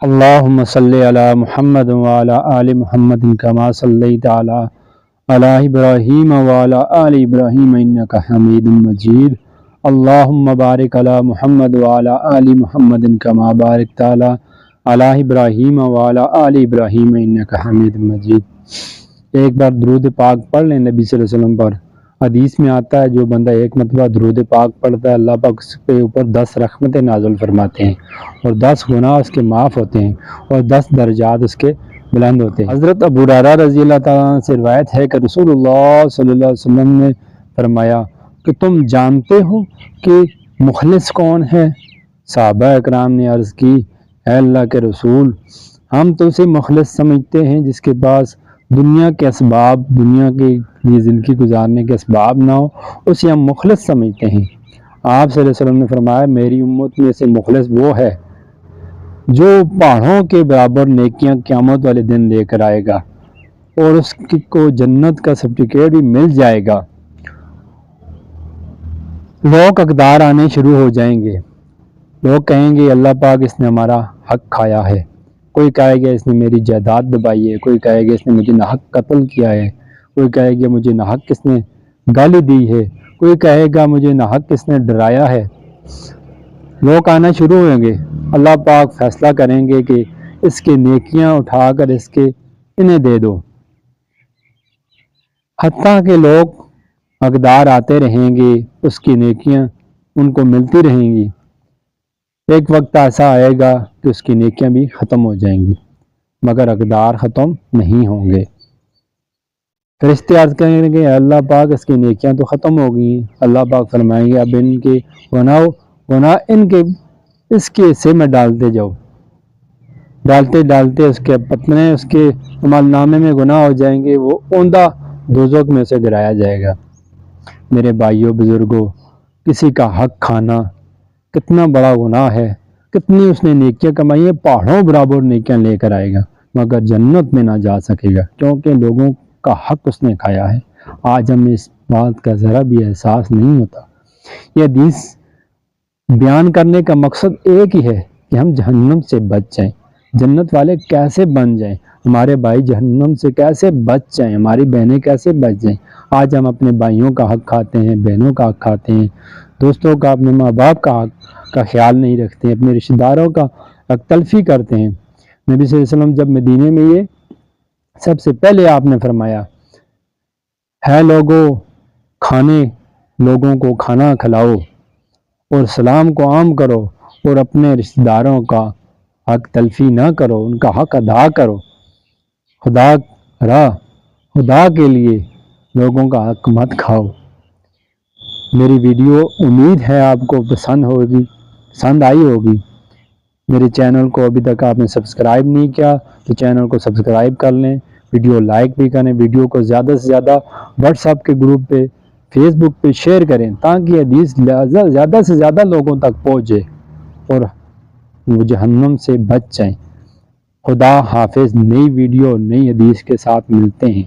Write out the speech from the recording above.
اللهم صل على محمد وعلى آل محمد كما صليت على إبراهيم وعلى آل إبراهيم إنك حميد مجيد. اللهم بارك على محمد وعلى آل محمد كما باركت على إبراهيم وعلى آل إبراهيم إنك حميد مجيد. ایک بار درود پاک پڑھ لیں نبی صلی اللہ علیہ وسلم پر. حدیث میں آتا ہے جو بندہ ایک مرتبہ درود پاک پڑھتا ہے اللہ پاک اس کے اوپر 10 رحمتیں نازل فرماتے ہیں اور 10 گناہ اس کے معاف ہوتے ہیں اور 10 درجات اس کے بلند ہوتے ہیں. حضرت ابو ہریرہ رضی اللہ تعالیٰ عنہ سے روایت ہے کہ رسول اللہ صلی اللہ علیہ وسلم نے فرمایا کہ تم جانتے ہو کہ مخلص کون ہے؟ صحابہ اکرام نے عرض کی اے اللہ کے رسول ہم تو اسے مخلص سمجھتے ہیں جس کے پاس دنیا کے اسباب، دنیا کی زندگی گزارنے کے اسباب نہ ہو، اسے ہم مخلص سمجھتے ہیں. آپ صلی اللہ علیہ وسلم نے فرمایا میری امت میں سے مخلص وہ ہے جو پہاڑوں کے برابر نیکیاں قیامت والے دن لے کر آئے گا اور اس کو جنت کا سرٹیفکیٹ بھی مل جائے گا. لوگ اقدار آنے شروع ہو جائیں گے، لوگ کہیں گے اللہ پاک اس نے ہمارا حق کھایا ہے، کوئی کہے گا اس نے میری جائیداد دبائی ہے، کوئی کہے گا اس نے مجھے ناحق قتل کیا ہے، کوئی کہے گا مجھے ناحق کس نے گالی دی ہے، کوئی کہے گا مجھے ناحق کس نے ڈرایا ہے. لوگ آنا شروع ہوئیں گے، اللہ پاک فیصلہ کریں گے کہ اس کے نیکیاں اٹھا کر انہیں دے دو. حتیٰ کہ لوگ اقدار آتے رہیں گے، اس کی نیکیاں ان کو ملتی رہیں گی. ایک وقت ایسا آئے گا کہ اس کی نیکیاں بھی ختم ہو جائیں گی مگر اقدار ختم نہیں ہوں گے. فرشتے عرض کریں گے اللہ پاک اس کی نیکیاں تو ختم ہو گئی ہیں. اللہ پاک فرمائیں گے اب ان کے گناہ ان کے اس کے حصے میں ڈالتے جاؤ. ڈالتے اس کے پتنے اس کے عمل نامے میں گناہ ہو جائیں گے، وہ اوندہ دوزخ میں سے گرایا جائے گا. میرے بھائیوں بزرگوں، کسی کا حق کھانا کتنا بڑا گناہ ہے، کتنی اس نے نیکیاں کمائی ہیں، پہاڑوں برابر نیکیاں لے کر آئے گا مگر جنت میں نہ جا سکے گا کیونکہ لوگوں کا حق اس نے کھایا ہے. آج ہمیں اس بات کا ذرا بھی احساس نہیں ہوتا. یہ حدیث بیان کرنے کا مقصد ایک ہی ہے کہ ہم جہنم سے بچ جائیں. جنت والے کیسے بن جائیں، ہمارے بھائی جہنم سے کیسے بچ جائیں، ہماری بہنیں کیسے بچ جائیں. آج ہم اپنے بھائیوں کا حق کھاتے ہیں، بہنوں کا حق کھاتے ہیں، دوستوں کا، اپنے ماں باپ کا حق کا خیال نہیں رکھتے ہیں، اپنے رشتہ داروں کا حق تلفی کرتے ہیں. نبی صلی اللہ علیہ وسلم جب مدینے میں یہ سب سے پہلے آپ نے فرمایا ہے لوگوں کو کھانا کھلاؤ اور سلام کو عام کرو اور اپنے رشتہ داروں کا حق تلفی نہ کرو، ان کا حق ادا کرو. خدا کے لیے لوگوں کا حق مت کھاؤ. میری ویڈیو امید ہے آپ کو پسند آئی ہوگی. میرے چینل کو ابھی تک آپ نے سبسکرائب نہیں کیا تو چینل کو سبسکرائب کر لیں، ویڈیو لائک بھی کریں، ویڈیو کو زیادہ سے زیادہ واٹس ایپ کے گروپ پہ، فیس بک پہ شیئر کریں تاکہ حدیث زیادہ سے زیادہ لوگوں تک پہنچے اور وہ جہنم سے بچ جائیں. خدا حافظ. نئی ویڈیو نئی حدیث کے ساتھ ملتے ہیں.